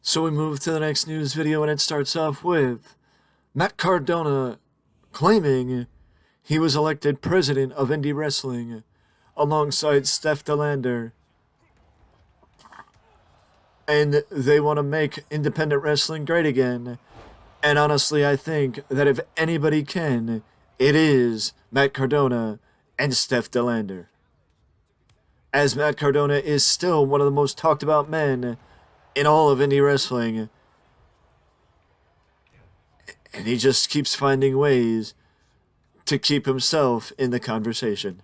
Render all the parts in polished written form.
So we move to the next news video, and it starts off with Matt Cardona claiming he was elected president of indie wrestling alongside Steph DeLander. And they want to make independent wrestling great again. And honestly, I think that if anybody can, it is Matt Cardona and Steph DeLander. As Matt Cardona is still one of the most talked about men in all of indie wrestling. And he just keeps finding ways to keep himself in the conversation.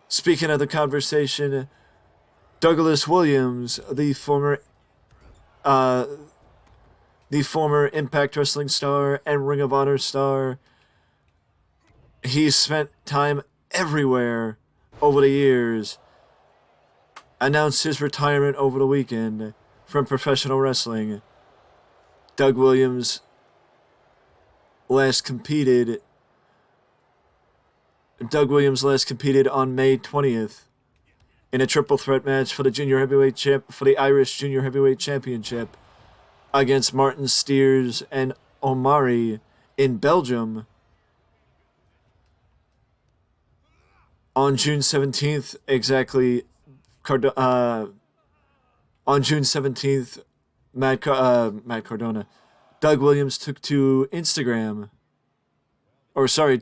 Speaking of the conversation, Douglas Williams, the former Impact Wrestling star and Ring of Honor star, he's spent time everywhere over the years, announced his retirement over the weekend from professional wrestling. Doug Williams last competed on May 20th in a triple threat match for the Irish Junior Heavyweight Championship against Martin Steers and Omari in Belgium. On June 17th, Matt Cardona, Doug Williams took to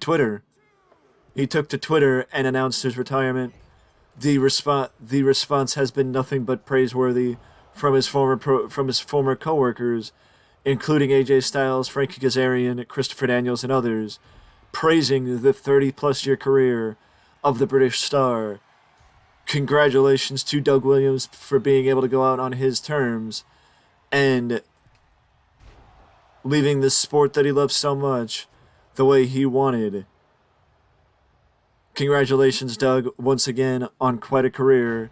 Twitter. He took to Twitter and announced his retirement. The response has been nothing but praiseworthy from his former coworkers, including AJ Styles, Frankie Kazarian, Christopher Daniels, and others, praising the 30-plus year career of the British star. Congratulations to Doug Williams for being able to go out on his terms and leaving the sport that he loves so much the way he wanted. Congratulations, Doug, once again on quite a career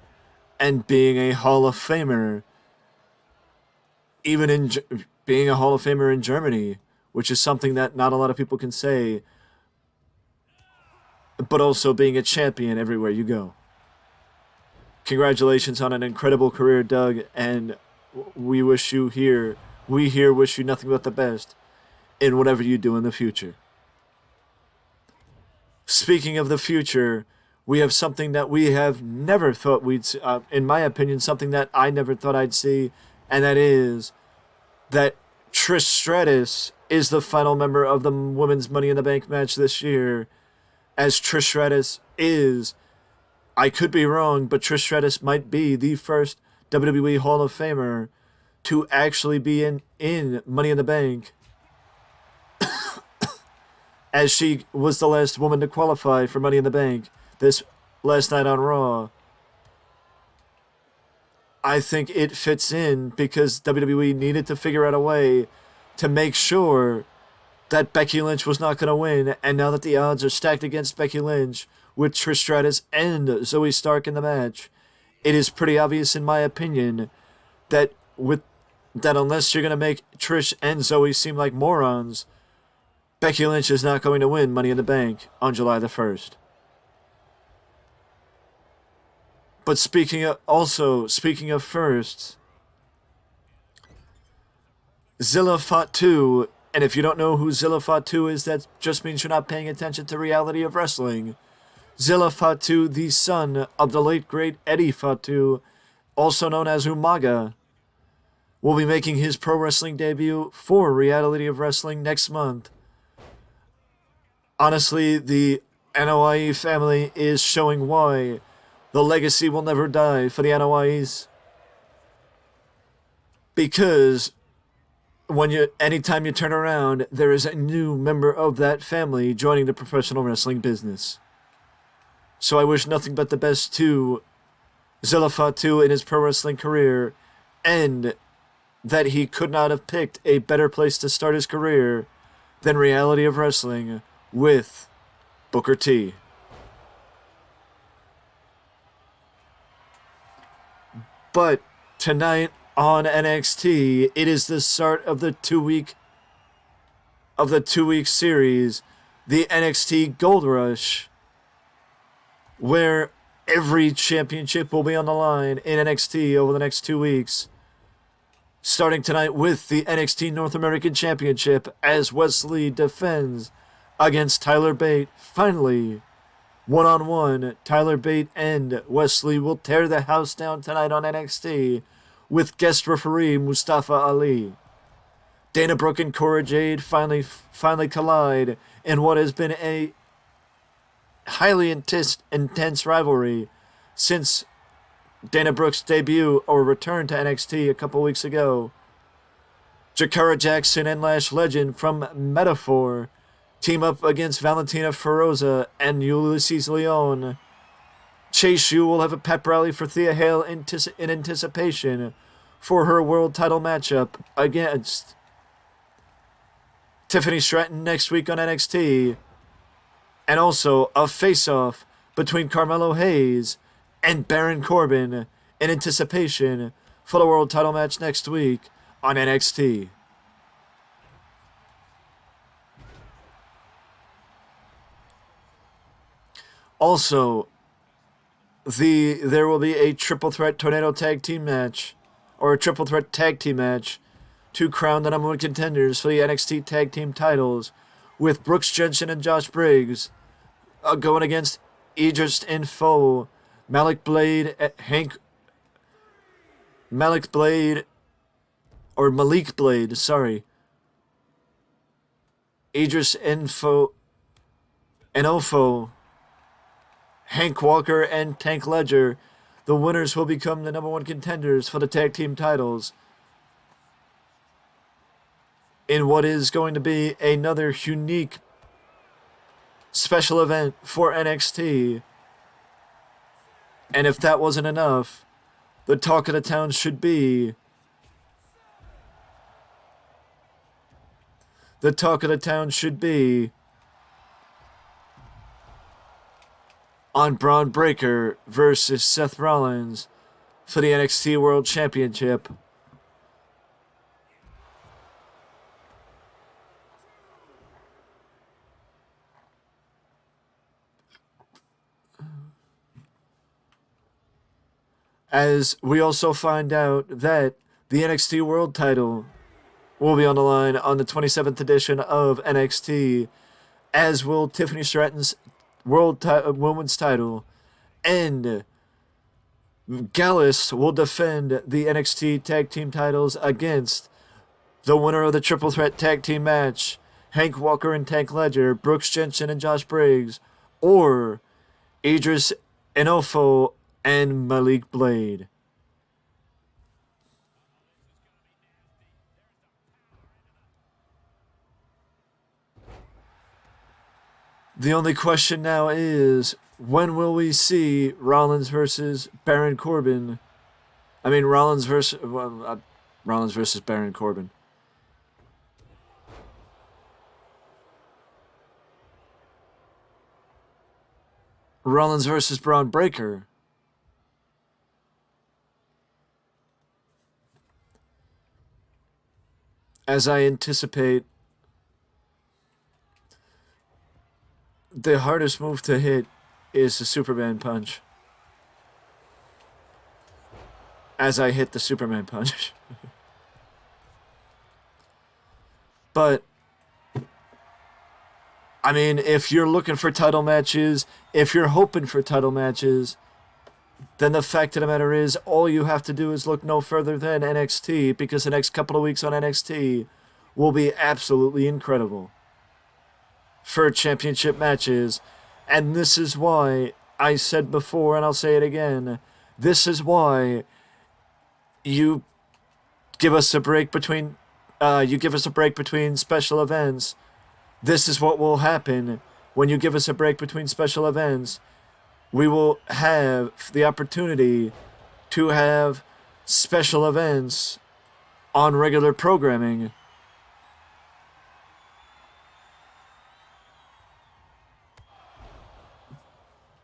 and being a Hall of Famer. Even in being a Hall of Famer in Germany, which is something that not a lot of people can say, but also being a champion everywhere you go. Congratulations on an incredible career, Doug, and we wish you nothing but the best in whatever you do in the future. Speaking of the future, we have something that we have never thought we'd see, in my opinion, something that I never thought I'd see, and that is that Trish Stratus is the final member of the Women's Money in the Bank match this year, as Trish Stratus is, I could be wrong, but Trish Stratus might be the first WWE Hall of Famer to actually be in Money in the Bank, as she was the last woman to qualify for Money in the Bank this last night on Raw. I think it fits in because WWE needed to figure out a way to make sure that Becky Lynch was not going to win, and now that the odds are stacked against Becky Lynch with Trish Stratus and Zoe Stark in the match, it is pretty obvious in my opinion that unless you're going to make Trish and Zoe seem like morons, Becky Lynch is not going to win Money in the Bank on July the 1st. But speaking of firsts, Zilla Fatu, and if you don't know who Zilla Fatu is, that just means you're not paying attention to reality of wrestling. Zilla Fatu, the son of the late great Eddie Fatu, also known as Umaga, will be making his pro wrestling debut for Reality of Wrestling next month. Honestly, the Anoa'i family is showing why the legacy will never die for the Anoa'is. Because anytime you turn around, there is a new member of that family joining the professional wrestling business. So I wish nothing but the best to Zilla Fatu in his pro wrestling career, and that he could not have picked a better place to start his career than Reality of Wrestling with Booker T. But tonight on NXT, it is the start of the two-week series, the NXT Gold Rush, where every championship will be on the line in NXT over the next 2 weeks. Starting tonight with the NXT North American Championship as Wesley defends against Tyler Bate. Finally, one-on-one, Tyler Bate and Wesley will tear the house down tonight on NXT with guest referee Mustafa Ali. Dana Brooke and Cora Jade finally collide in what has been a highly intense rivalry since Dana Brooke's debut or return to NXT a couple weeks ago. Jakara Jackson and Lash Legend from Metaphor team up against Valentina Feroza and Ulysses Leon. Chase Yu will have a pep rally for Thea Hale in anticipation for her world title matchup against Tiffany Stratton next week on NXT. And also a face-off between Carmelo Hayes and Baron Corbin in anticipation for the world title match next week on NXT. Also, there will be a triple threat tornado tag team match, or a triple threat tag team match, to crown the number one contenders for the NXT tag team titles, with Brooks Jensen and Josh Briggs going against Idris Info, Malik Blade, Malik Blade, Idris Info, Hank Walker, and Tank Ledger. The winners will become the number one contenders for the tag team titles in what is going to be another unique special event for NXT. And if that wasn't enough, the talk of the town should be on Braun Breaker versus Seth Rollins for the NXT World Championship. As we also find out that the NXT World title will be on the line on the 27th edition of NXT, as will Tiffany Stratton's women's title, and Gallus will defend the NXT tag team titles against the winner of the triple threat tag team match, Hank Walker and Tank Ledger, Brooks Jensen and Josh Briggs, or Idris Enofo and Malik Blade. The only question now is, when will we see Rollins versus Baron Corbin? I mean, Rollins versus Baron Corbin. Rollins versus Braun Breaker. As I anticipate, the hardest move to hit is the Superman punch. As I hit the Superman punch. But, I mean, if you're looking for title matches, if you're hoping for title matches, then the fact of the matter is, all you have to do is look no further than NXT, because the next couple of weeks on NXT will be absolutely incredible for championship matches. And this is why I said before, and I'll say it again, this is why you give us a break between special events. This is what will happen when you give us a break between special events. We will have the opportunity to have special events on regular programming.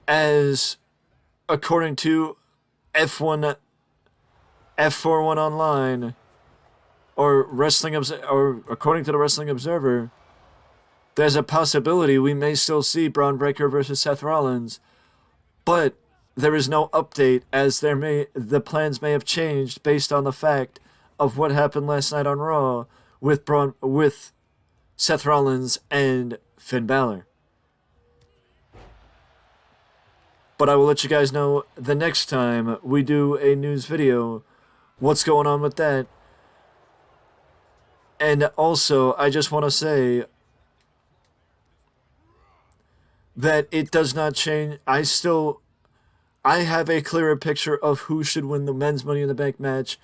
As according to F41 Online, or according to the Wrestling Observer, there's a possibility we may still see Braun Breaker versus Seth Rollins, but there is no update, as the plans may have changed based on the fact of what happened last night on Raw with Seth Rollins and Finn Balor. But I will let you guys know the next time we do a news video what's going on with that. And also, I just want to say that it does not change. I have a clearer picture of who should win the men's Money in the Bank match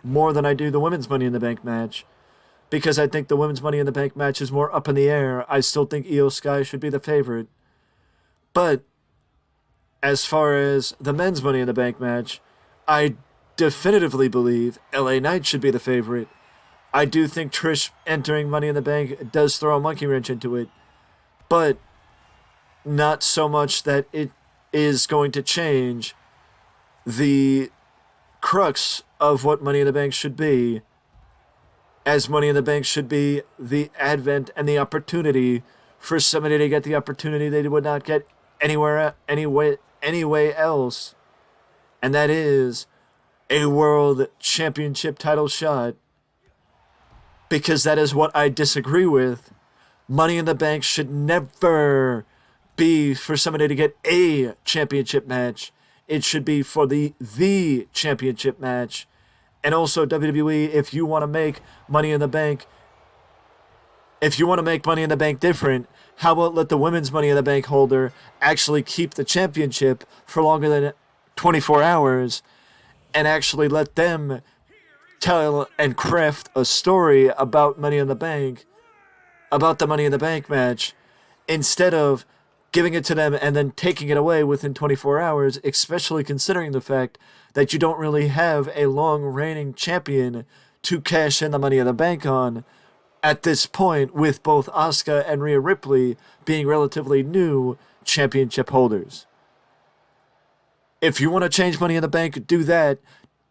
more than I do the women's Money in the Bank match. Because I think the women's Money in the Bank match is more up in the air. I still think Io Sky should be the favorite. But as far as the men's Money in the Bank match, I definitively believe LA Knight should be the favorite. I do think Trish entering Money in the Bank does throw a monkey wrench into it, but not so much that it is going to change the crux of what Money in the Bank should be, as Money in the Bank should be the advent and the opportunity for somebody to get the opportunity they would not get anyway else, and that is a world championship title shot. Because that is what I disagree with. Money in the Bank should never be for somebody to get a championship match. It should be for the championship match. And also, WWE, if you want to make Money in the Bank, different, how about let the women's Money in the Bank holder actually keep the championship for longer than 24 hours and actually let them tell and craft a story about Money in the Bank, about the Money in the Bank match, instead of giving it to them and then taking it away within 24 hours, especially considering the fact that you don't really have a long reigning champion to cash in the Money in the Bank on at this point, with both Asuka and Rhea Ripley being relatively new championship holders. If you want to change Money in the Bank, do that.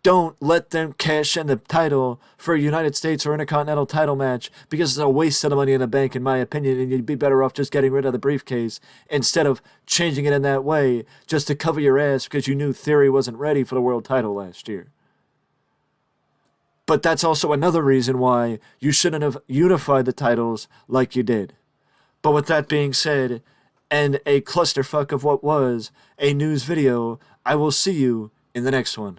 Don't let them cash in the title for a United States or Intercontinental title match, because it's a waste of the Money in the Bank, in my opinion, and you'd be better off just getting rid of the briefcase instead of changing it in that way just to cover your ass because you knew Theory wasn't ready for the world title last year. But that's also another reason why you shouldn't have unified the titles like you did. But with that being said, and a clusterfuck of what was a news video, I will see you in the next one.